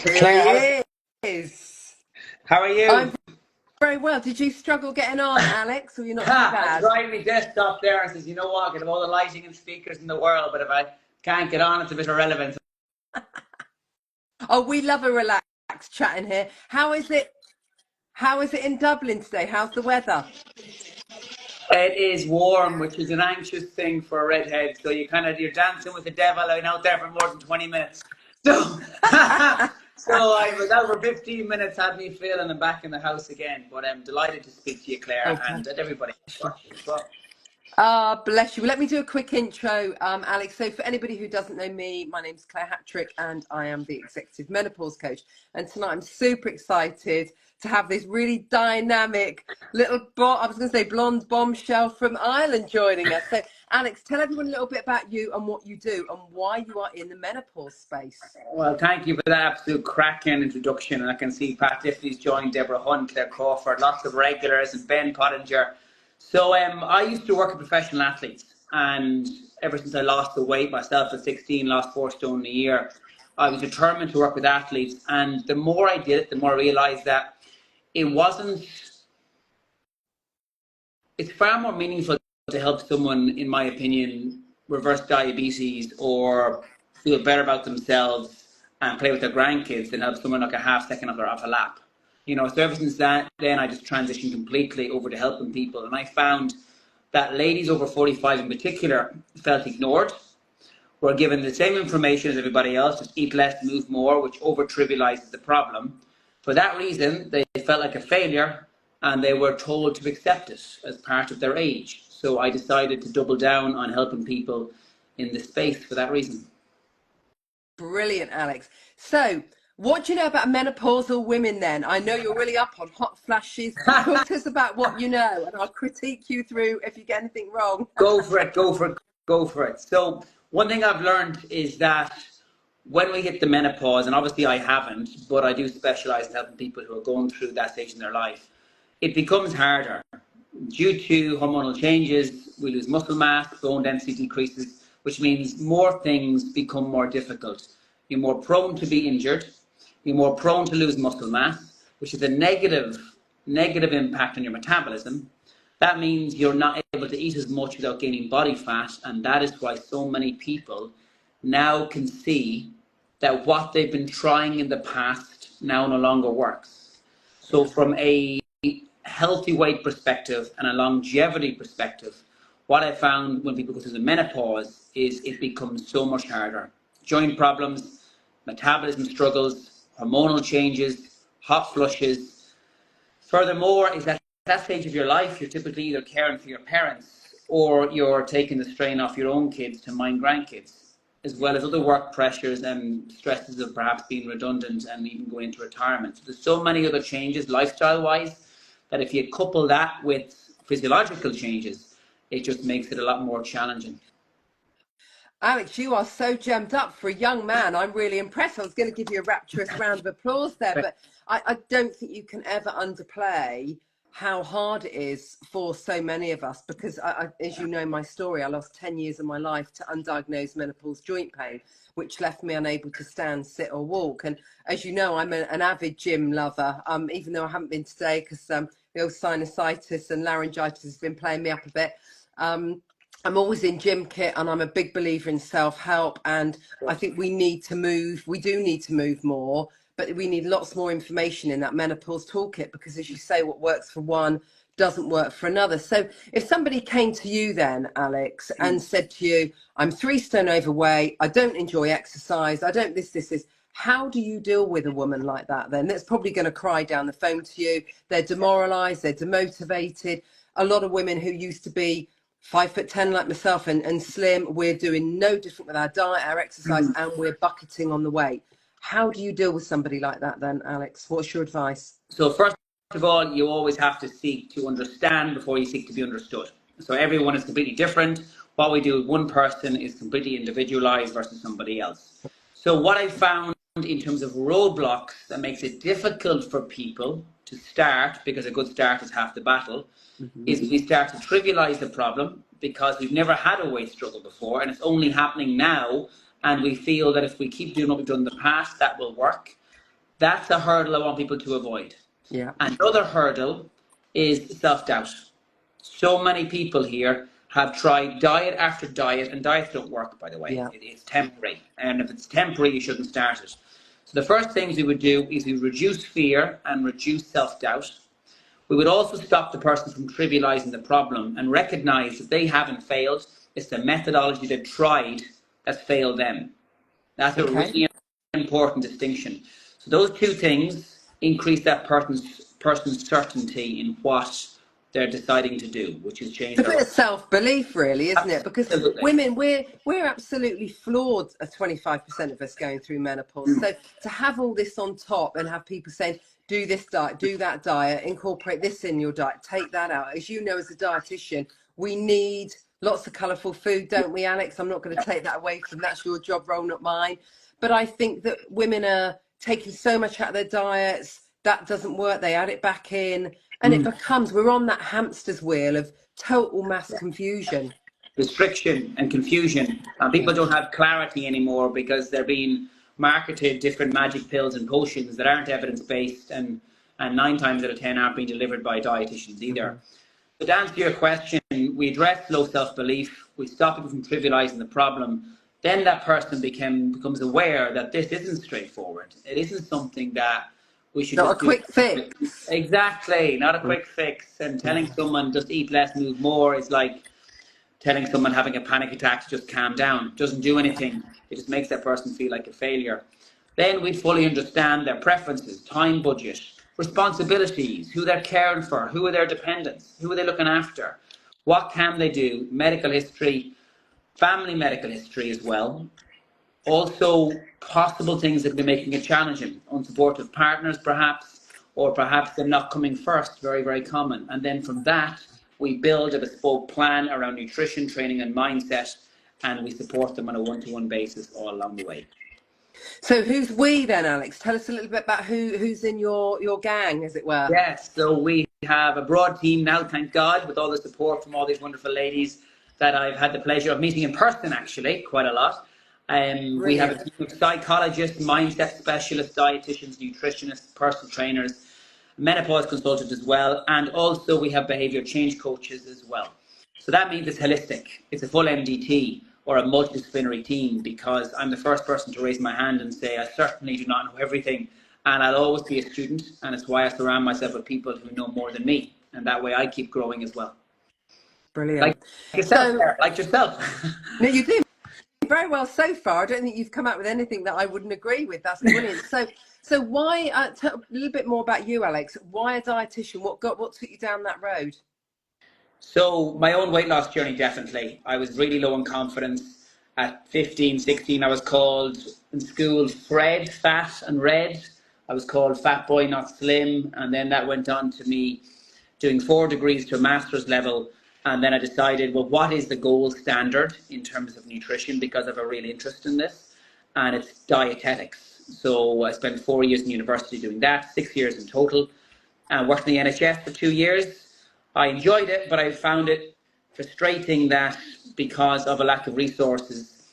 Claire, Here he is. how are you? I'm very well. Did you struggle getting on, Alex, or you're not too Ha! I bad? tried my desktop there and says, you know what, I can have all the lighting and speakers in the world, but if I can't get on, it's a bit irrelevant. Oh, we love a relaxed chat in here. How is it? How is it in Dublin today? How's the weather? It is warm, which is an anxious thing for a redhead. So you're dancing with the devil out there for more than 20 minutes. So, so I was out for 15 minutes, had me feeling I'm back in the house again. But I'm delighted to speak to you, Claire, Oh, bless and everybody you. watching as well. Ah, bless you. Well, let me do a quick intro, Alex. So, for anybody who doesn't know me, my name's Claire Hattrick, and I am the Executive Menopause Coach. And tonight, I'm super excited to have this really dynamic I was going to say blonde bombshell from Ireland joining us. So, Alex, tell everyone a little bit about you and what you do and why you are in the menopause space. Well, thank you for that absolute cracking introduction. And I can see Pat Tiffany's joined, Deborah Hunt, Claire Crawford, lots of regulars, and Ben Pottinger. So I used to work with professional athletes, and ever since I lost the weight myself at 16, lost 4 stone in a year, I was determined to work with athletes. And the more I did it, the more I realized that it wasn't, it's far more meaningful to help someone, in my opinion, reverse diabetes or feel better about themselves and play with their grandkids than help someone like a half second off a lap. So ever since that, then I just transitioned completely over to helping people. And I found that ladies over 45 in particular felt ignored, were given the same information as everybody else, just eat less, move more, which over trivializes the problem. For that reason, they felt like a failure and they were told to accept it as part of their age. So I decided to double down on helping people in this space for that reason. Brilliant, Alex. So, what do you know about menopausal women then? I know you're really up on hot flashes. Talk to us about what you know, and I'll critique you through if you get anything wrong. Go for it, go for it, go for it. So one thing I've learned is that when we hit the menopause, and obviously I haven't, but I do specialize in helping people who are going through that stage in their life, it becomes harder. Due to hormonal changes, we lose muscle mass, bone density decreases, which means more things become more difficult. You're more prone to be injured, you're more prone to lose muscle mass, which is a negative impact on your metabolism. That means you're not able to eat as much without gaining body fat, and that is why so many people now can see that what they've been trying in the past now no longer works. So from a healthy weight perspective and a longevity perspective, what I found when people go through the menopause is it becomes so much harder. Joint problems, metabolism struggles, hormonal changes, hot flushes. Furthermore, is that at that stage of your life, you're typically either caring for your parents or you're taking the strain off your own kids to mind grandkids, as well as other work pressures and stresses of perhaps being redundant and even going into retirement. So there's so many other changes lifestyle-wise that if you couple that with physiological changes, it just makes it a lot more challenging. Alex, you are so gemmed up for a young man. I'm really impressed. I was going to give you a rapturous round of applause there, but I don't think you can ever underplay how hard it is for so many of us because, as you know, my story, I lost 10 years of my life to undiagnosed menopause joint pain, which left me unable to stand, sit, or walk. And as you know, I'm an avid gym lover, even though I haven't been today because the old sinusitis and laryngitis has been playing me up a bit. I'm always in gym kit and I'm a big believer in self-help, and I think we do need to move more, but we need lots more information in that menopause toolkit because, as you say, what works for one doesn't work for another. So if somebody came to you then, Alex, and said to you, I'm 3 stone overweight, I don't enjoy exercise, I don't this, how do you deal with a woman like that then? That's probably going to cry down the phone to you. They're demoralized, they're demotivated. A lot of women who used to be 5'10" like myself and slim, we're doing no different with our diet, our exercise, and we're bucketing on the weight. How do you deal with somebody like that then, Alex? What's your advice? So first of all, you always have to seek to understand before you seek to be understood. So everyone is completely different. What we do with one person is completely individualized versus somebody else. So what I found in terms of roadblocks that makes it difficult for people to start, because a good start is half the battle, is we start to trivialize the problem because we've never had a weight struggle before and it's only happening now, and we feel that if we keep doing what we've done in the past, that will work. That's a hurdle I want people to avoid. Yeah. Another hurdle is self-doubt. So many people here have tried diet after diet, and diets don't work, by the way. Yeah. It's temporary. And if it's temporary, you shouldn't start it. So the first things we would do is we reduce fear and reduce self-doubt. We would also stop the person from trivializing the problem and recognize that they haven't failed. It's the methodology they've tried that's failed them. That's a Okay. really important distinction. So those two things increase that person's certainty in what they're deciding to do, which is change It's a their bit life. of self-belief, really, isn't it? Because Absolutely. women, we're absolutely flawed. 25% of us going through menopause. So to have all this on top and have people saying, "Do this diet, do that diet, incorporate this in your diet, take that out." As you know, as a dietitian, we need lots of colourful food, don't we, Alex? I'm not going to take that away from that's your job role, not mine. But I think that women are taking so much out of their diets that doesn't work. They add it back in. And it becomes, we're on that hamster's wheel of total mass confusion. Restriction and confusion. And people Yeah. don't have clarity anymore because they're being marketed different magic pills and potions that aren't evidence based, and 9 times out of 10 aren't being delivered by dietitians either. So to answer your question, we address low self-belief, we stop people from trivializing the problem, then that person becomes aware that this isn't straightforward. It isn't something that we should Not a just do. quick fix. Exactly, not a quick fix. And telling someone just eat less, move more is like telling someone having a panic attack to just calm down. It doesn't do anything. It just makes that person feel like a failure. Then we fully understand their preferences, time budget, responsibilities, who they're caring for, who are their dependents, who are they looking after, what can they do, medical history, family medical history as well. Also, possible things that can be making it challenging, unsupportive partners perhaps, or perhaps them not coming first, very, very common. And then from that, we build a bespoke plan around nutrition, training, and mindset, and we support them on a one-to-one basis all along the way. So who's we then, Alex? Tell us a little bit about who's in your gang, as it were. Yes, so we have a broad team now, thank God, with all the support from all these wonderful ladies that I've had the pleasure of meeting in person, actually, quite a lot. We have a Brilliant. team of psychologists, mindset specialists, dietitians, nutritionists, personal trainers, menopause consultants as well, and also we have behaviour change coaches as well. So that means it's holistic. It's a full MDT or a multidisciplinary team, because I'm the first person to raise my hand and say I certainly do not know everything, and I'll always be a student, and it's why I surround myself with people who know more than me, and that way I keep growing as well. Like Brilliant. yourself, So, Sarah, like yourself. no, you're doing very well so far. I don't think you've come out with anything that I wouldn't agree with. That's brilliant. So why, tell a little bit more about you, Alex. Why a dietitian? What took you down that road? So my own weight loss journey, definitely. I was really low in confidence. At 15, 16, I was called in school Fred, fat and red. I was called fat boy, not slim. And then that went on to me doing 4 degrees to a master's level. And then I decided, well, what is the gold standard in terms of nutrition? Because I have a real interest in this. And it's dietetics. So I spent 4 years in university doing that, 6 years in total, and worked in the NHS for 2 years. I enjoyed it, but I found it frustrating that because of a lack of resources,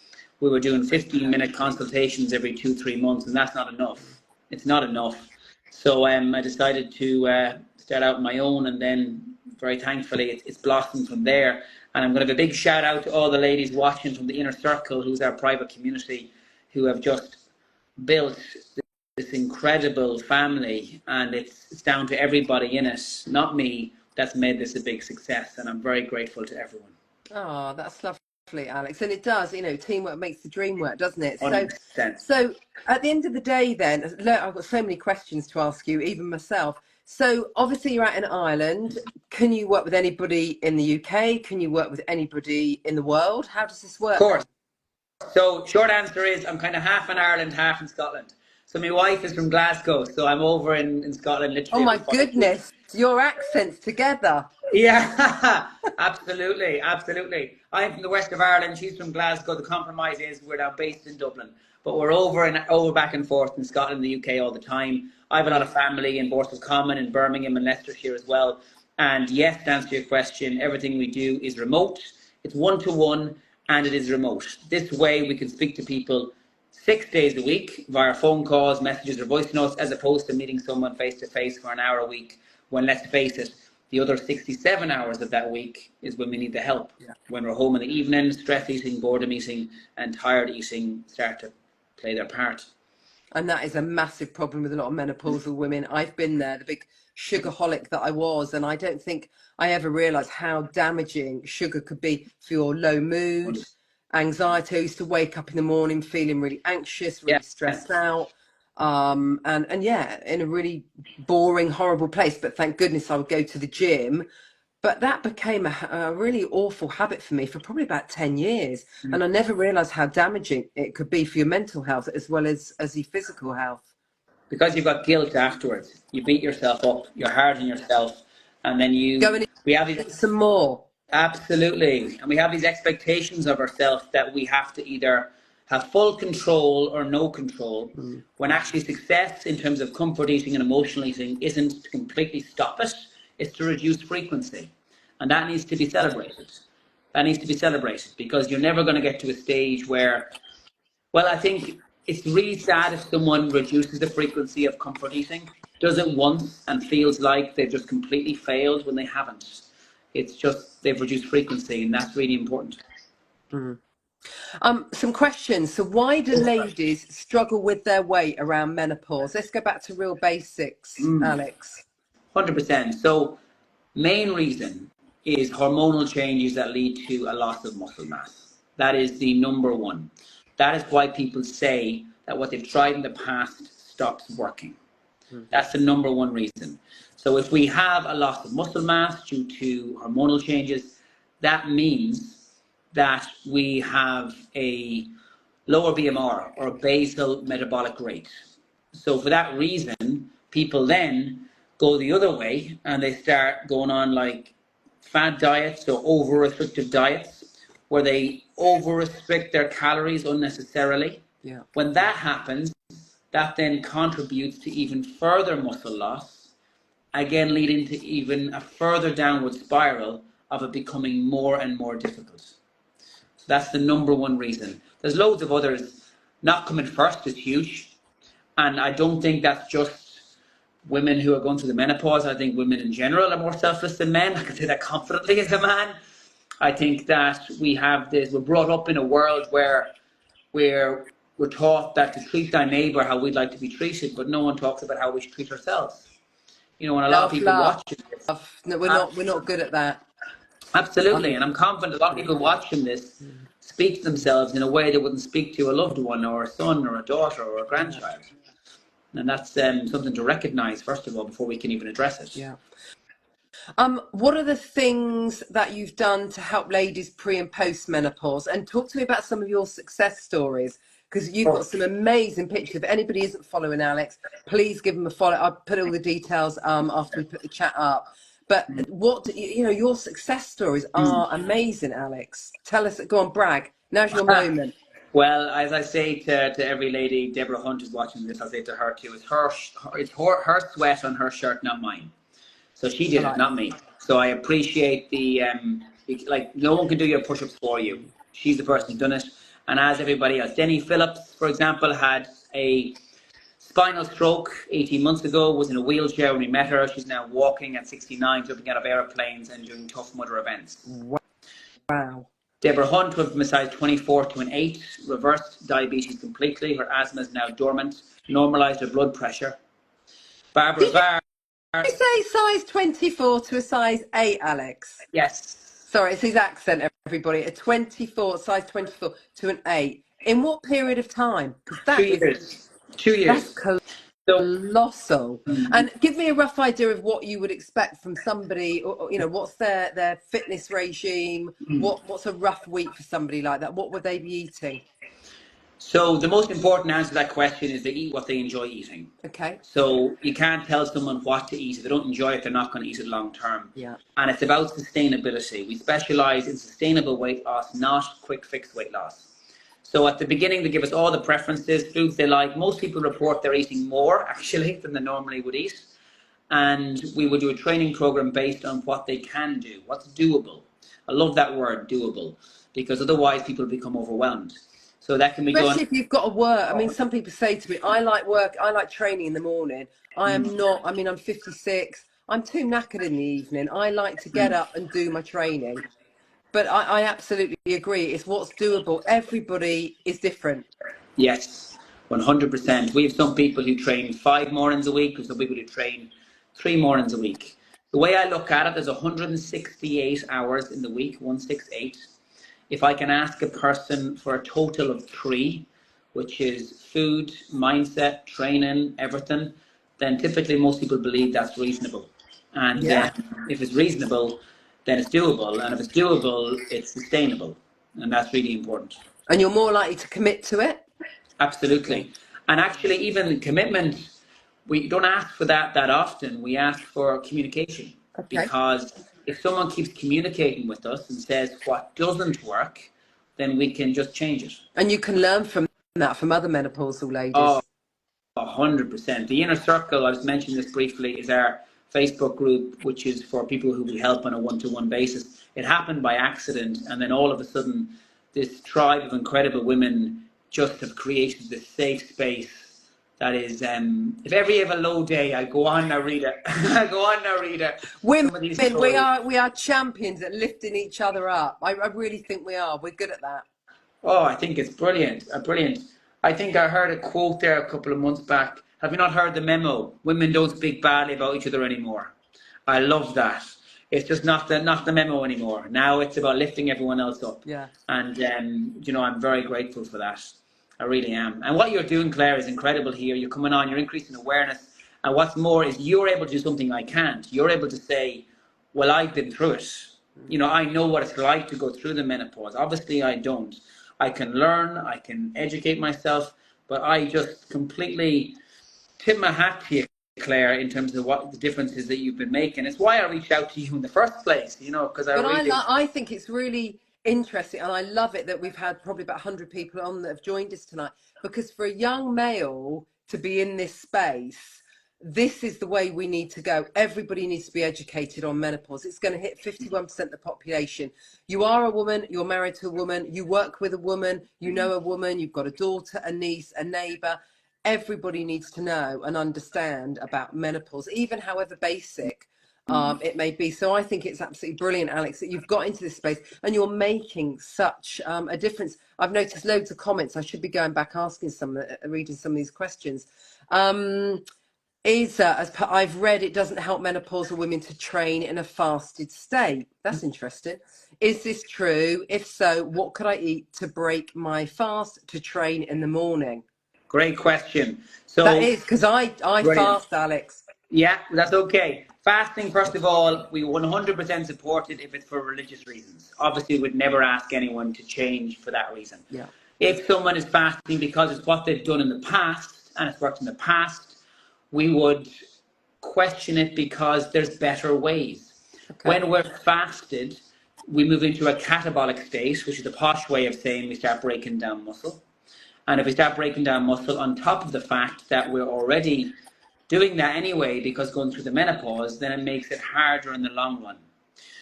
we were doing 15-minute consultations every 2, 3 months, and that's not enough. It's not enough. So I decided to start out on my own, and then very thankfully it's blossomed from there. And I'm going to give a big shout out to all the ladies watching from the Inner Circle, who's our private community, who have just built this incredible family, and it's down to everybody in it, not me, that's made this a big success, and I'm very grateful to everyone. Oh, that's lovely, Alex. And it does, teamwork makes the dream work, doesn't it? 100%. So at the end of the day, then, look, I've got so many questions to ask you, even myself. So obviously you're out in Ireland. Can you work with anybody in the UK? Can you work with anybody in the world? How does this work? Of course. So short answer is I'm kind of half in Ireland, half in Scotland. So my wife is from Glasgow, so I'm over in Scotland literally. Oh my goodness, your accents together. Yeah, absolutely, absolutely. I'm from the west of Ireland. She's from Glasgow. The compromise is we're now based in Dublin, but we're over back and forth in Scotland, and the UK all the time. I have a lot of family in Common, in Birmingham, and Leicestershire as well. And yes, to answer your question, everything we do is remote. It's one-to-one, and it is remote. This way, we can speak to people 6 days a week via phone calls, messages, or voice notes, as opposed to meeting someone face to face for an hour a week. When, let's face it, the other 67 hours of that week is when we need the help. Yeah. When we're home in the evening, stress eating, boredom eating, and tired eating start to play their part. And that is a massive problem with a lot of menopausal women. I've been there, the big sugarholic that I was, and I don't think I ever realised how damaging sugar could be for your low mood, anxiety. I used to wake up in the morning feeling really anxious, Yeah. really stressed out, and yeah, in a really boring, horrible place. But thank goodness I would go to the gym. But that became a really awful habit for me for probably about 10 years. And I never realised how damaging it could be for your mental health as well as your physical health. Because you've got guilt afterwards. You beat yourself up, you're hard on yourself, and then Going we have these, in some more. absolutely, and we have these expectations of ourselves that we have to either have full control or no control, when actually success in terms of comfort eating and emotional eating isn't to completely stop it, it's to reduce frequency. And that needs to be celebrated. That needs to be celebrated, because you're never going to get to a stage where, well, I think it's really sad if someone reduces the frequency of comfort eating, does it once and feels like they've just completely failed when they haven't. It's just they've reduced frequency, and that's really important. Some questions. So why do ladies struggle with their weight around menopause? Let's go back to real basics, Alex. 100%. So, main reason is hormonal changes that lead to a loss of muscle mass. That is the number one. That is why people say that what they've tried in the past stops working. That's the number one reason. So if we have a loss of muscle mass due to hormonal changes, that means that we have a lower BMR, or basal metabolic rate. So for that reason, people then go the other way and they start going on like fad diets or over restrictive diets, where they over restrict their calories unnecessarily. Yeah. When that happens, that then contributes to even further muscle loss, again leading to even a further downward spiral of it becoming more and more difficult. So that's the number one reason. There's loads of others. Not coming first is huge. And I don't think that's just women who are going through the menopause. I think women in general are more selfless than men. I can say that confidently as a man. I think that we're brought up in a world where we're taught that to treat thy neighbour how we'd like to be treated, but no one talks about how we should treat ourselves. You know, and a lot of people Self-love. watching this. No, we're not good at that. Absolutely, and I'm confident a lot of people watching this speak to themselves in a way they wouldn't speak to a loved one or a son or a daughter or a grandchild. And that's something to recognise, first of all, before we can even address it. Yeah. What are the things that you've done to help ladies pre and post menopause? And talk to me about some of your success stories, because you've got some amazing pictures. If anybody isn't following Alex, please give them a follow. I'll put all the details after we put the chat up. But your success stories are amazing, Alex. Tell us, go on, brag. Now's your moment. Well, as I say to every lady, Deborah Hunt is watching this, I'll say to her too, it's her sweat on her shirt, not mine. So she did it, not me. So I appreciate like no one can do your push-ups for you. She's the person who's done it. And as everybody else, Denny Phillips, for example, had a spinal stroke 18 months ago, was in a wheelchair when we met her. She's now walking at 69, jumping out of airplanes and doing Tough Mudder events. Wow. Deborah Hunt went from a size 24 to an 8, reversed diabetes completely. Her asthma is now dormant, normalised her blood pressure. Barbara Varr. Did you say size 24 to a size 8, Alex? Yes. Sorry, it's his accent, everybody. Size 24 to an 8. In what period of time? Because 2 years. 2 years. That's colossal. And give me a rough idea of what you would expect from somebody, or, what's their fitness regime? What's a rough week for somebody like that? What would they be eating? So the most important answer to that question is they eat what they enjoy eating. Okay. So you can't tell someone what to eat. If they don't enjoy it, they're not going to eat it long term. Yeah. And it's about sustainability. We specialize in sustainable weight loss, not quick fix weight loss. So at the beginning, they give us all the preferences, foods they like. Most people report they're eating more, actually, than they normally would eat. And we will do a training program based on what they can do, what's doable. I love that word, doable, because otherwise people become overwhelmed. So that can be done. Especially if you've got to work. I mean, some people say to me, I like work, I like training in the morning. I am not, I mean, I'm 56. I'm too knackered in the evening. I like to get up and do my training. But I absolutely agree. It's what's doable. Everybody is different. Yes, 100%. We have some people who train 5 mornings a week, and some people who train 3 mornings a week. The way I look at it, there's 168 hours in the week, 168. If I can ask a person for a total of three, which is food, mindset, training, everything, then typically most people believe that's reasonable. And Yeah. if it's reasonable, then it's doable. And if it's doable, it's sustainable. And that's really important. And you're more likely to commit to it. Yeah. Absolutely. And actually, even commitment, we don't ask for that often. We ask for communication, Okay. because if someone keeps communicating with us and says what doesn't work, then we can just change it. And you can learn from that from other menopausal Oh, ladies. 100%. The inner circle, I was mentioning this briefly, is our Facebook group, which is for people who we help on a one-to-one basis. It happened by accident, and then all of a sudden, this tribe of incredible women just have created this safe space that is, if ever you have a low day, I go on now, read it. I go on now, read it. Women, Some of these we stories. are champions at lifting each other up. I really think we are. We're good at that. Oh, I think it's brilliant. Brilliant. I think I heard a quote there a couple of months back. Have you not heard the memo? Women don't speak badly about each other anymore. I love that. It's just not the memo anymore. Now it's about lifting everyone else up. Yeah. And I'm very grateful for that. I really am. And what you're doing, Claire, is incredible here. You're coming on, you're increasing awareness. And what's more is you're able to do something I can't. You're able to say, well, I've been through it. I know what it's like to go through the menopause. Obviously, I don't. I can learn, I can educate myself, but I just completely tip my hat to you, Claire, in terms of what the differences that you've been making. It's why I reached out to you in the first place, because I But really. I think it's really interesting, and I love it that we've had probably about 100 people on that have joined us tonight, because for a young male to be in this space, this is the way we need to go. Everybody needs to be educated on menopause. It's going to hit 51% of the population. You are a woman, you're married to a woman, you work with a woman, you know a woman, you've got a daughter, a niece, a neighbour. Everybody needs to know and understand about menopause, even however basic it may be. So I think it's absolutely brilliant, Alex, that you've got into this space and you're making such a difference. I've noticed loads of comments. I should be going back asking reading some of these questions. I've read, it doesn't help menopausal women to train in a fasted state. That's interesting. Is this true? If so, what could I eat to break my fast to train in the morning? Great question. That So, is because I brilliant. fast, Alex. Yeah, that's okay. Fasting, first of all, we 100% support it if it's for religious reasons. Obviously, we'd never ask anyone to change for that reason. Yeah. If someone is fasting because it's what they've done in the past and it's worked in the past, we would question it because there's better ways. Okay. When we're fasted, we move into a catabolic state, which is the posh way of saying we start breaking down muscle. And if we start breaking down muscle, on top of the fact that we're already doing that anyway because going through the menopause, then it makes it harder in the long run.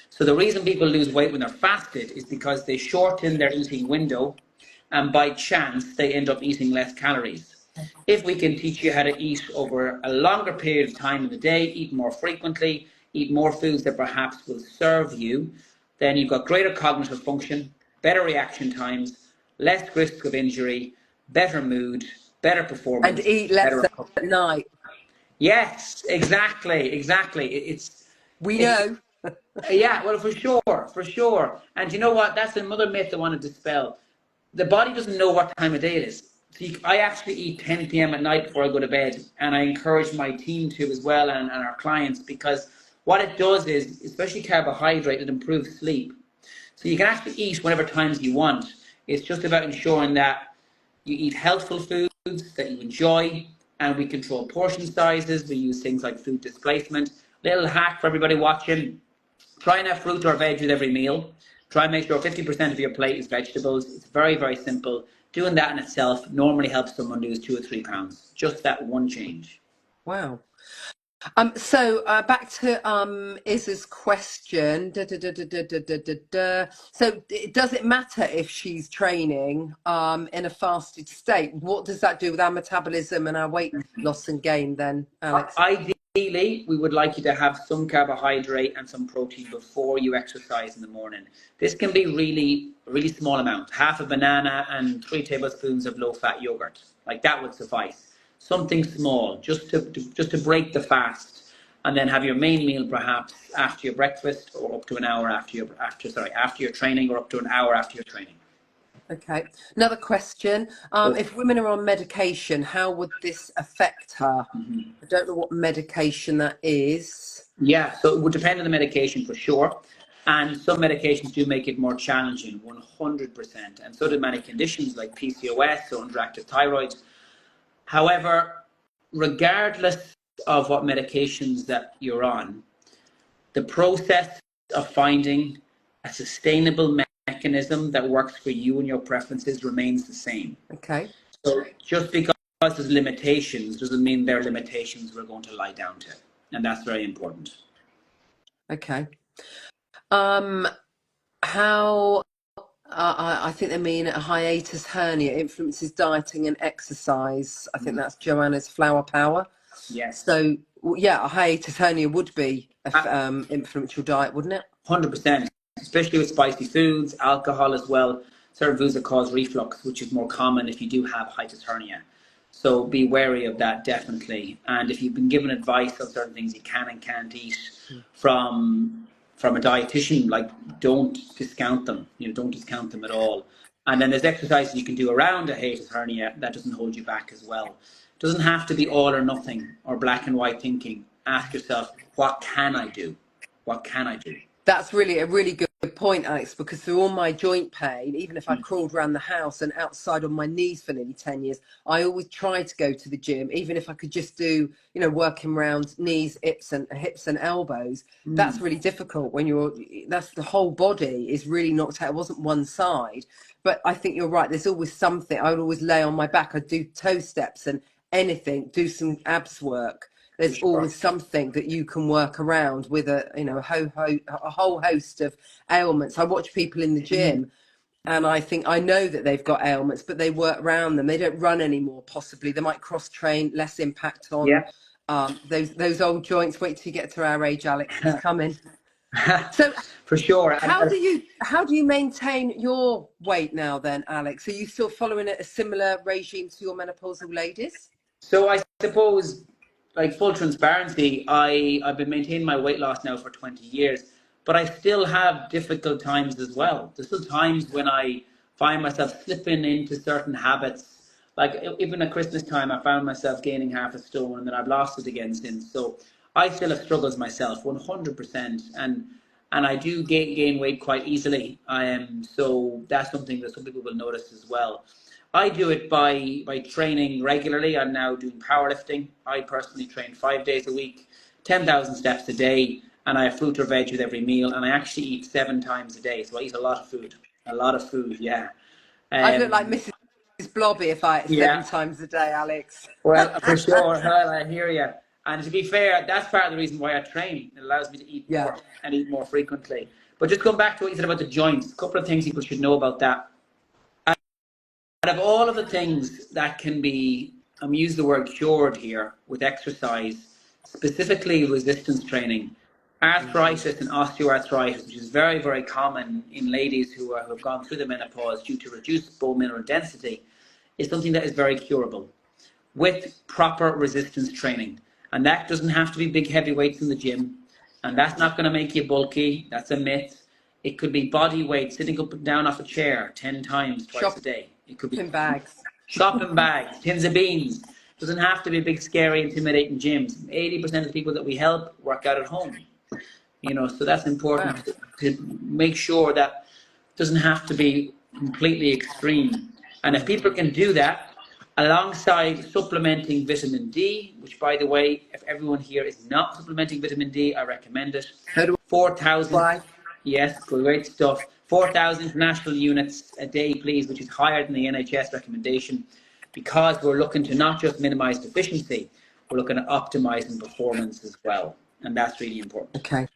So the reason people lose weight when they're fasted is because they shorten their eating window, and by chance they end up eating less calories. If we can teach you how to eat over a longer period of time in the day, eat more frequently, eat more foods that perhaps will serve you, then you've got greater cognitive function, better reaction times, less risk of injury, better mood, better And performance, eat less better recovery. at night. Yes, exactly. We It's know. yeah, well, for sure. And you know what? That's another myth I want to dispel. The body doesn't know what time of day it is. So I actually eat 10 p.m. at night before I go to bed, and I encourage my team to as well, and our clients, because what it does is, especially carbohydrate, it improves sleep. So you can actually eat whatever times you want. It's just about ensuring that you eat healthful foods that you enjoy, and we control portion sizes. We use things like food displacement. Little hack for everybody watching: try and have fruit or veg with every meal. Try and make sure 50% of your plate is vegetables. It's very, very simple. Doing that in itself normally helps someone lose 2 or 3 pounds. Just that one change. Wow. So back to Iz's question. So does it matter if she's training in a fasted state? What does that do with our metabolism and our weight loss and gain then, Alex? Ideally, we would like you to have some carbohydrate and some protein before you exercise in the morning. This can be really, really small amount, half a banana and 3 tablespoons of low-fat yogurt. Like that would suffice. Something small, just to break the fast, and then have your main meal perhaps after your breakfast, or up to an hour after your training, or up to an hour after your training. Okay. Another question. If women are on medication, how would this affect her? I don't know what medication that is. Yeah, so it would depend on the medication for sure. And some medications do make it more challenging, 100%. And so do many conditions like PCOS or underactive thyroid. However, regardless of what medications that you're on, the process of finding a sustainable mechanism that works for you and your preferences remains the same. Okay. So just because there's limitations doesn't mean they're limitations we're going to lie down to. And that's very important. Okay. How I think they mean a hiatus hernia influences dieting and exercise. I think that's Joanna's flower power. Yes. So yeah, a hiatus hernia would be a influential diet, wouldn't it? 100%, especially with spicy foods, alcohol as well. Certain foods that cause reflux, which is more common if you do have hiatus hernia. So be wary of that, definitely. And if you've been given advice on certain things you can and can't eat from a dietitian, like don't discount them. Don't discount them at all. And then there's exercises you can do around a hiatus hernia that doesn't hold you back as well. It doesn't have to be all or nothing or black and white thinking. Ask yourself, what can I do? What can I do? That's really a really good point, Alex, because through all my joint pain, even if I crawled around the house and outside on my knees for nearly 10 years, I always tried to go to the gym, even if I could just do, working around knees, hips and elbows. That's really difficult when that's the whole body is really knocked out. It wasn't one side, but I think you're right. There's always something. I would always lay on my back. I'd do toe steps and anything, do some abs work. There's always something that you can work around with a whole host of ailments. I watch people in the gym and I know that they've got ailments, but they work around them. They don't run anymore, possibly. They might cross train, less impact on those old joints. Wait till you get to our age, Alex. It's coming. So for sure. How do you maintain your weight now then, Alex? Are you still following a similar regime to your menopausal ladies? So I suppose, like full transparency, I've been maintaining my weight loss now for 20 years, but I still have difficult times as well. There's still times when I find myself slipping into certain habits. Like even at Christmas time, I found myself gaining half a stone and then I've lost it again since. So I still have struggles myself, 100%. And I do gain weight quite easily. So that's something that some people will notice as well. I do it by training regularly. I'm now doing powerlifting. I personally train 5 days a week, 10,000 steps a day, and I have fruit or veg with every meal. And I actually eat 7 times a day, so I eat a lot of food. A lot of food, yeah. I look like Mrs. Blobby if I ate 7 times a day, Alex. Well, for sure. Well, I hear you. And to be fair, that's part of the reason why I train. It allows me to eat more and eat more frequently. But just going back to what you said about the joints, a couple of things people should know about that. Out of all of the things that can be, I'm using the word cured here with exercise, specifically resistance training, arthritis and osteoarthritis, which is very, very common in ladies who have gone through the menopause due to reduced bone mineral density, is something that is very curable with proper resistance training. And that doesn't have to be big heavy weights in the gym. And that's not going to make you bulky. That's a myth. It could be body weight, sitting up and down off a chair 10 times twice a day. It could be shopping bags, tins of beans. Doesn't have to be big, scary, intimidating gyms. 80% of the people that we help work out at home. So that's important to make sure that it doesn't have to be completely extreme. And if people can do that, alongside supplementing vitamin D, which by the way, if everyone here is not supplementing vitamin D, I recommend it. 4,000. Yes, great stuff. 4,000 international units a day, please, which is higher than the NHS recommendation, because we're looking to not just minimize deficiency, we're looking at optimizing performance as well. And that's really important. Okay.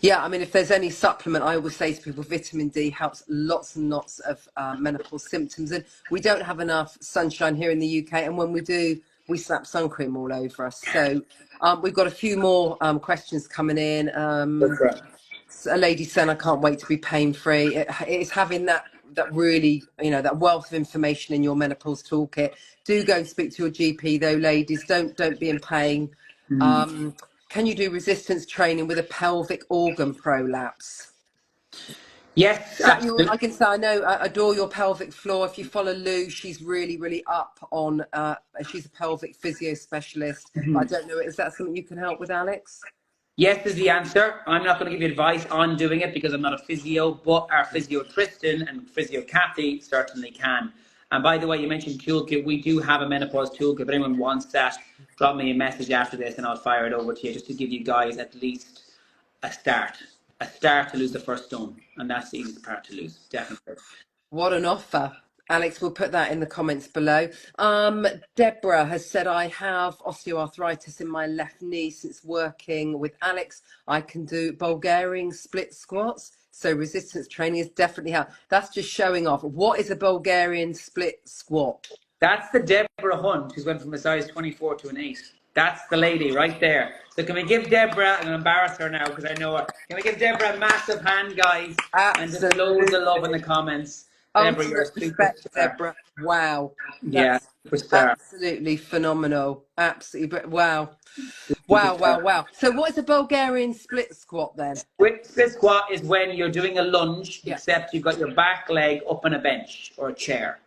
Yeah, I mean, if there's any supplement, I always say to people, vitamin D helps lots and lots of menopause symptoms. And we don't have enough sunshine here in the UK. And when we do, we slap sun cream all over us. So we've got a few more questions coming in. A lady saying, I can't wait to be pain free. It's having that really, that wealth of information in your menopause toolkit. Do go and speak to your GP though, ladies. Don't be in pain. Can you do resistance training with a pelvic organ prolapse? Yes, Is that your, absolutely. I can say, I know, I adore your pelvic floor. If you follow Lou, she's really, really up on, she's a pelvic physio specialist. But I don't know, is that something you can help with, Alex? Yes is the answer. I'm not going to give you advice on doing it because I'm not a physio, but our physio Tristan and physio Kathy certainly can. And by the way, you mentioned toolkit. We do have a menopause toolkit. If anyone wants that, drop me a message after this and I'll fire it over to you just to give you guys at least a start. A start to lose the first stone. And that's the easiest part to lose, definitely. What an offer. Alex, we'll put that in the comments below. Deborah has said, I have osteoarthritis in my left knee since working with Alex. I can do Bulgarian split squats. So resistance training is definitely help. That's just showing off. What is a Bulgarian split squat? That's the Deborah Hunt who's went from a size 24 to an 8. That's the lady right there. So can we give Deborah, I'm going to embarrass her now because I know her. Can we give Deborah a massive hand, guys? And just loads of love in the Absolutely. comments. Deborah, you're Ultimate a respect, superstar. Deborah. Wow. Yeah, That's superstar. absolutely phenomenal. Absolutely. Wow. Wow, wow, Superstar. wow. So what is a Bulgarian split squat then? Split squat is when you're doing a lunge, Yeah. except you've got your back leg up on a bench or a chair.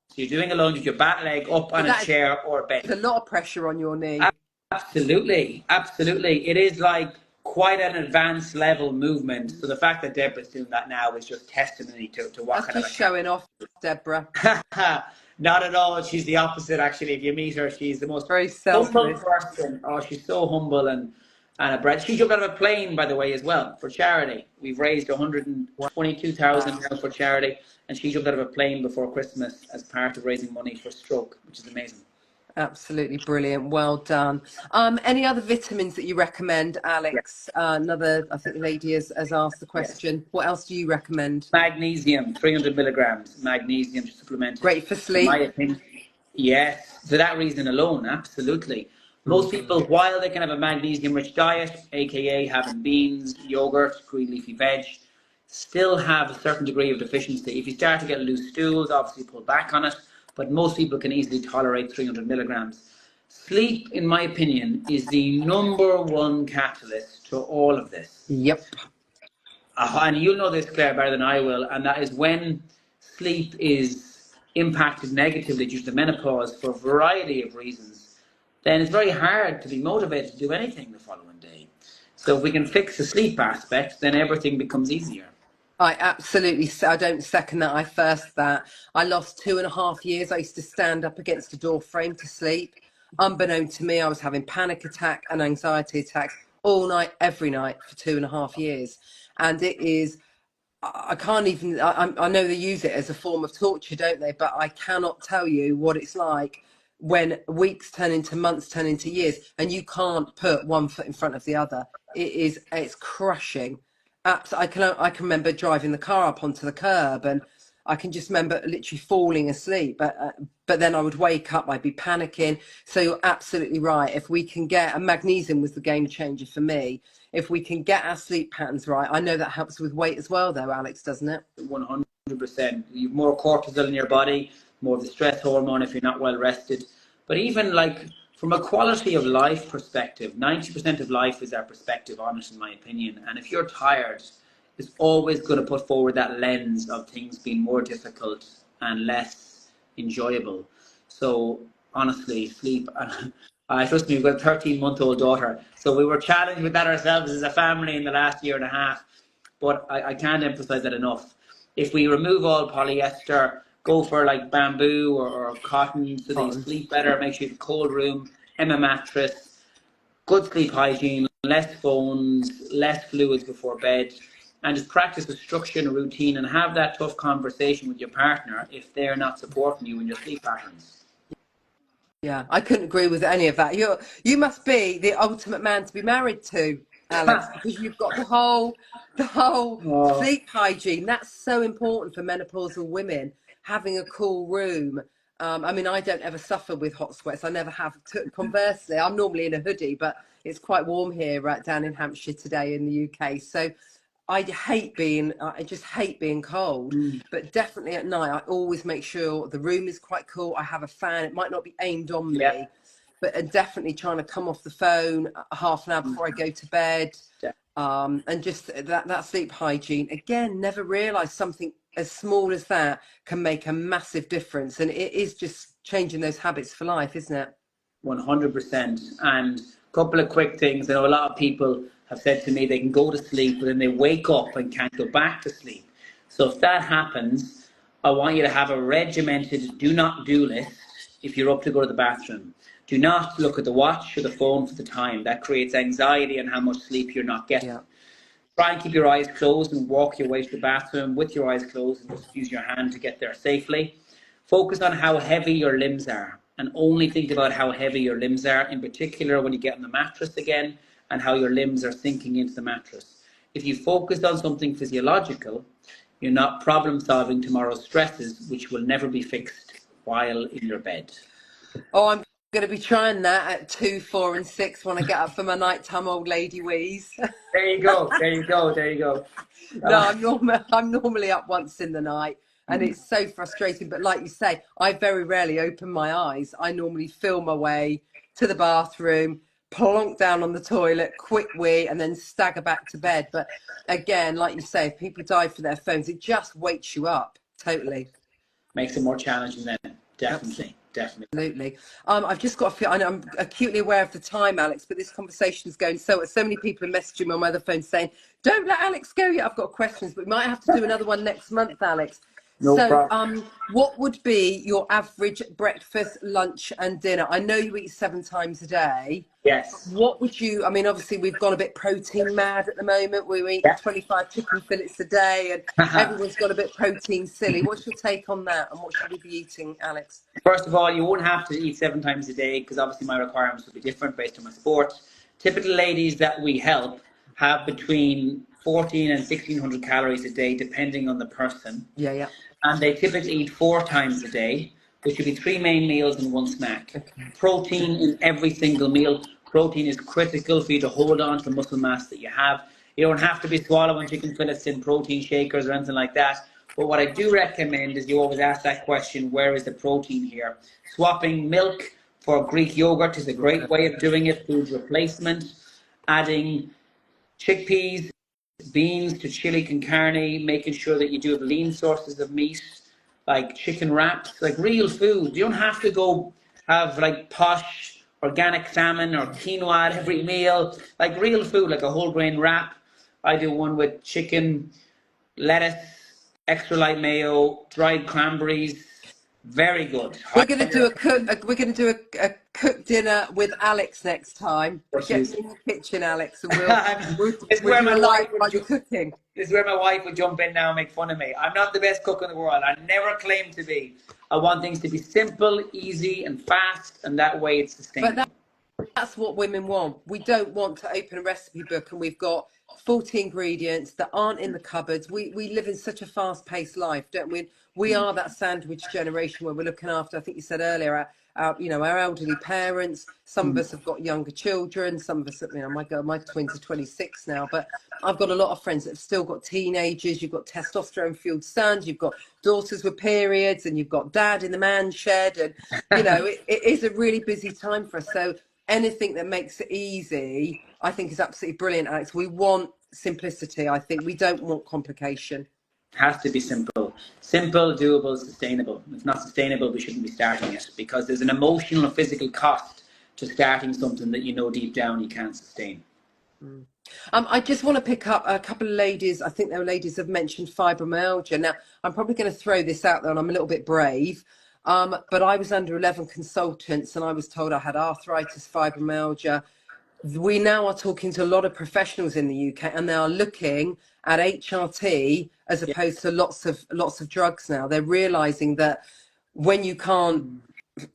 So you're doing a lunge with your back leg up So on a that chair or a bench. is a lot of pressure on your knee. Absolutely, absolutely. It is like quite an advanced level movement. So the fact that Deborah's doing that now is just testimony to what That's kind of just showing off, Deborah. a not at all. She's the opposite, actually. If you meet her, she's the most Very humble selfless. person. Oh, she's so humble and a bread. She jumped out of a plane, by the way, as well for charity. We've raised 122,000 Wow. now for charity, and she jumped out of a plane before Christmas as part of raising money for stroke, which is amazing. Absolutely brilliant. Well done. Any other vitamins that you recommend, Yeah, Alex? Another, I think the lady has asked the yes. question. What else do you recommend? Magnesium, 300 milligrams, magnesium to supplement it. Great for In my sleep. opinion, yes, for that reason alone, absolutely. Most Mm. people, while they can have a magnesium rich diet, aka having beans, yogurt, green leafy veg, still have a certain degree of deficiency. If you start to get loose stools, obviously pull back on it, but most people can easily tolerate 300 milligrams. Sleep, in my opinion, is the number one catalyst to all of this. Yep. And you'll know this, Claire, better than I will, and that is when sleep is impacted negatively due to the menopause for a variety of reasons, then it's very hard to be motivated to do anything the following day. So if we can fix the sleep aspect, then everything becomes easier. I don't second that. I first that. I lost 2.5 years. I used to stand up against a door frame to sleep. Unbeknown to me, I was having panic attack and anxiety attacks all night, every night for 2.5 years. And it is, I can't even, I know they use it as a form of torture, don't they? But I cannot tell you what it's like when weeks turn into months, turn into years, and you can't put one foot in front of the other. It's crushing. I can remember driving the car up onto the curb, and I can just remember literally falling asleep. But then I would wake up, I'd be panicking. So you're absolutely right. If we can get, and magnesium was the game changer for me. If we can get our sleep patterns right, I know that helps with weight as well, though, Alex, doesn't it? 100%. You've more cortisol in your body, more of the stress hormone if you're not well rested. But even like from a quality of life perspective, 90% of life is our perspective on it, in my opinion. And if you're tired, it's always going to put forward that lens of things being more difficult and less enjoyable. So honestly, sleep. I trust me, we've got a 13-month-old daughter, so we were challenged with that ourselves as a family in the last year and a half. But I can't emphasize that enough. If we remove all polyester, go for like bamboo or cotton so that you Cotton. sleep better, make sure you have a cold room, a mattress, good sleep hygiene, less phones, less fluids before bed, and just practice with structure and a routine and have that tough conversation with your partner if they're not supporting you in your sleep patterns. Yeah, I couldn't agree with any of that. You must be the ultimate man to be married to, Alex, because you've got the whole Oh, sleep hygiene. That's so important for menopausal women, having a cool room. I mean, I don't ever suffer with hot sweats. I never have. Conversely, I'm normally in a hoodie, but it's quite warm here right down in Hampshire today in the UK. So I just hate being cold, mm, but definitely at night, I always make sure the room is quite cool. I have a fan. It might not be aimed on yeah. me, but definitely trying to come off the phone a half an hour Mm, before I go to bed. yeah. And just that sleep hygiene again, never realized something as small as that can make a massive difference. And it is just changing those habits for life, isn't it? 100%. And a couple of quick things. I know a lot of people have said to me they can go to sleep, but then they wake up and can't go back to sleep. So if that happens, I want you to have a regimented do not do list if you're up to go to the bathroom. Do not look at the watch or the phone for the time. That creates anxiety and how much sleep you're not getting. Yeah. Try and keep your eyes closed and walk your way to the bathroom with your eyes closed and just use your hand to get there safely. Focus on how heavy your limbs are and only think about how heavy your limbs are, in particular when you get on the mattress again and how your limbs are sinking into the mattress. If you focus on something physiological, you're not problem solving tomorrow's stresses, which will never be fixed while in your bed. Oh, I'm going to be trying that at 2, 4, and 6 when I get up for my nighttime old lady wheeze. There you go. There you go. There you go. No, I'm normally up once in the night, and Mm. it's so frustrating. But like you say, I very rarely open my eyes. I normally feel my way to the bathroom, plonk down on the toilet, quick wee, and then stagger back to bed. But again, like you say, if people dive for their phones, it just wakes you up totally. Makes it more challenging then. Absolutely. Definitely. Definitely. Absolutely. I've just got to feel, I know I'm acutely aware of the time, Alex, but this conversation is going so many people are messaging me on my other phone saying, don't let Alex go yet. I've got questions, but we might have to do another one next month, Alex. No So, problem. what would be your average breakfast, lunch, and dinner? I know you eat 7 times a day. Yes. What would you, I mean, obviously, we've gone a bit protein mad at the moment. We're eating Yeah. 25 chicken fillets a day, and everyone's got a bit protein silly. What's your take on that? And what should we be eating, Alex? First of all, you won't have to eat 7 times a day because obviously my requirements will be different based on my sport. Typical ladies that we help have between 14 and 1600 calories a day, depending on the person. Yeah, yeah. And they typically eat 4 times a day, which would be three main meals and one snack. Okay. Protein in every single meal. Protein is critical for you to hold on to the muscle mass that you have. You don't have to be swallowing chicken fillets in protein shakers or anything like that. But what I do recommend is you always ask that question, where is the protein here? Swapping milk for Greek yogurt is a great way of doing it, food replacement. Adding chickpeas, beans to chili con carne, making sure that you do have lean sources of meat, like chicken wraps, like real food. You don't have to go have like posh organic salmon or quinoa at every meal, like real food, like a whole grain wrap. I do one with chicken, lettuce, extra light mayo, dried cranberries. Very good. We're Highly going to do recommend. we're going to do a cook dinner with Alex next time. What Get you- me in the kitchen, Alex, and we'll we'll, This is we'll where do my a wife live would while you're cooking. This is where my wife would jump in now and make fun of me. I'm not the best cook in the world. I never claim to be. I want things to be simple, easy, and fast, and that way it's But sustainable. that's what women want. We don't want to open a recipe book and we've got 40 ingredients that aren't in the cupboards. We live in such a fast-paced life, don't we? We are that sandwich generation where we're looking after, I think you said earlier, our elderly parents. Some of Mm. us have got younger children. Some of us, my girl, my twins are 26 now, but I've got a lot of friends that have still got teenagers. You've got testosterone-fueled sons. You've got daughters with periods, and you've got dad in the man shed, and it is a really busy time for us. So anything that makes it easy, I think, is absolutely brilliant, Alex. We want simplicity. I think we don't want complication. Has to be simple. Simple, doable, sustainable. If it's not sustainable, we shouldn't be starting it because there's an emotional and physical cost to starting something that you know deep down you can't sustain. Mm. I just want to pick up a couple of ladies. I think there were ladies have mentioned fibromyalgia. Now, I'm probably going to throw this out there, and I'm a little bit brave. But I was under 11 consultants, and I was told I had arthritis, fibromyalgia. We now are talking to a lot of professionals in the UK, and they are looking at HRT as Yeah. opposed to lots of drugs now. They're realizing that when you can't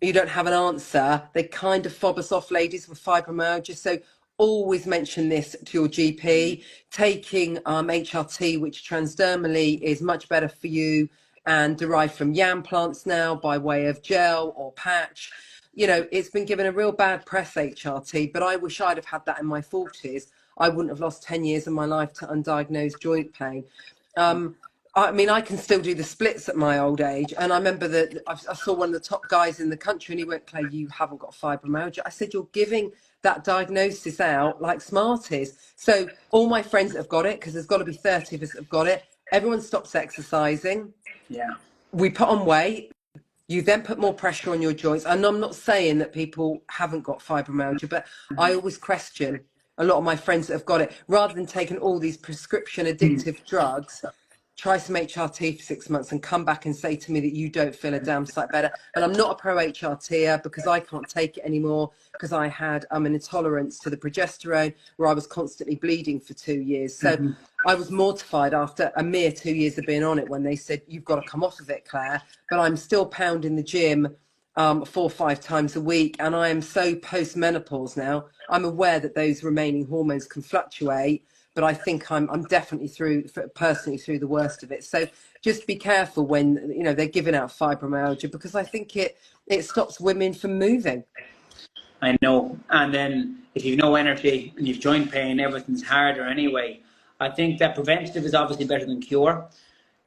you don't have an answer, they kind of fob us off, ladies with fibromyalgia. So always mention this to your GP. Taking HRT, which transdermally is much better for you and derived from yam plants now by way of gel or patch. You know, it's been given a real bad press, HRT, but I wish I'd have had that in my 40s. I wouldn't have lost 10 years of my life to undiagnosed joint pain. I mean, I can still do the splits at my old age. And I remember that I saw one of the top guys in the country and he went, Claire, you haven't got fibromyalgia. I said, you're giving that diagnosis out like Smarties. So all my friends that have got it, because there's got to be 30 of us that have got it, everyone stops exercising. Yeah. We put on weight. You then put more pressure on your joints. And I'm not saying that people haven't got fibromyalgia, but I always question a lot of my friends that have got it, rather than taking all these prescription addictive drugs, try some HRT for 6 months and come back and say to me that you don't feel a damn sight better. And I'm not a pro HRTer because I can't take it anymore, because I had an intolerance to the progesterone where I was constantly bleeding for 2 years. So I was mortified after a mere 2 years of being on it when they said, you've got to come off of it, Claire. But I'm still pounding the gym 4 or 5 times a week. And I am so post-menopause now, I'm aware that those remaining hormones can fluctuate. But I think I'm definitely personally through the worst of it. So just be careful when, you know, they're giving out fibromyalgia, because I think it stops women from moving. I know. And then if you've no energy and you've joint pain, everything's harder anyway. I think that preventative is obviously better than cure.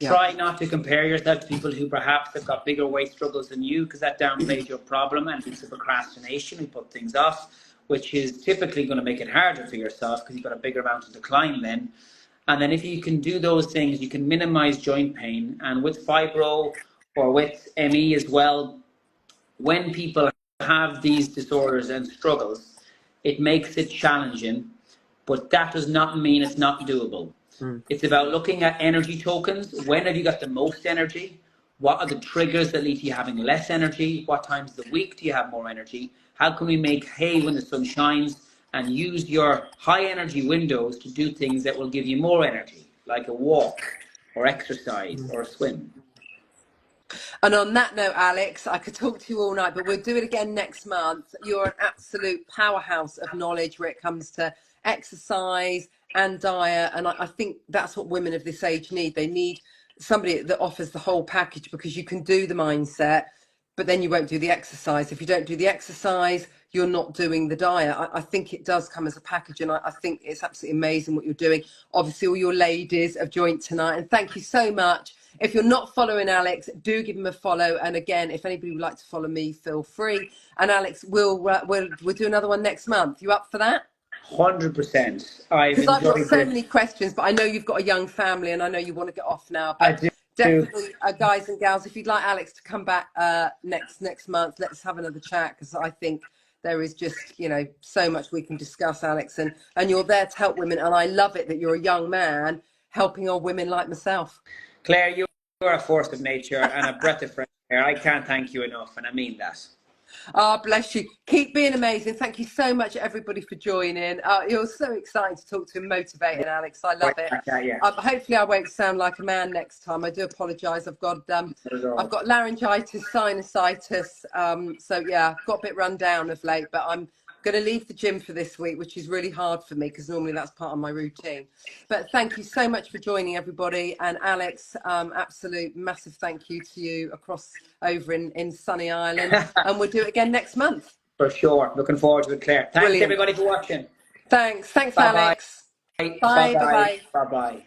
Yeah. Try not to compare yourself to people who perhaps have got bigger weight struggles than you, because that downplays your problem and leads to procrastination. We put things off, which is typically going to make it harder for yourself because you've got a bigger amount of decline then. And then if you can do those things, you can minimize joint pain. And with fibro or with ME as well, when people have these disorders and struggles, it makes it challenging, but that does not mean it's not doable. It's about looking at energy tokens. When have you got the most energy? What are the triggers that lead to you having less energy? What times of the week do you have more energy? How can we make hay when the sun shines, and use your high energy windows to do things that will give you more energy, like a walk or exercise or a swim? And on that note, Alex, I could talk to you all night, but we'll do it again next month. You're an absolute powerhouse of knowledge where it comes to exercise and diet. And I think that's what women of this age need. They need somebody that offers the whole package, because you can do the mindset, but then you won't do the exercise. If you don't do the exercise, you're not doing the diet. I think it does come as a package, and I think it's absolutely amazing what you're doing. Obviously, all your ladies of Joint tonight, and thank you so much. If you're not following Alex, do give him a follow. And again, if anybody would like to follow me, feel free. And Alex, we'll do another one next month. You up for that? 100%. I've Because I've got enjoyed so this. many questions, but I know you've got a young family, and I know you want to get off now. I But do. definitely, guys and gals, if you'd like Alex to come back next month, let's have another chat, because I think there is just, you know, so much we can discuss, Alex, and you're there to help women. And I love it that you're a young man helping old women like myself. Claire, you are a force of nature and a breath of fresh air. I can't thank you enough, and I mean that. Ah, bless you. Keep being amazing. Thank you so much, everybody, for joining. You're so exciting to talk to and motivating, Alex. I love it. Yeah. Hopefully, I won't sound like a man next time. I do apologise. I've got laryngitis, sinusitis. So yeah, I've got a bit run down of late, but I'm going to leave the gym for this week, which is really hard for me because normally that's part of my routine. But thank you so much for joining, everybody. And Alex, absolute massive thank you to you across over in sunny Ireland. And we'll do it again next month. For sure. Looking forward to it, Claire. Thanks, everybody, for watching. Thanks, Bye-bye. Alex. Bye. Bye-bye. Bye-bye.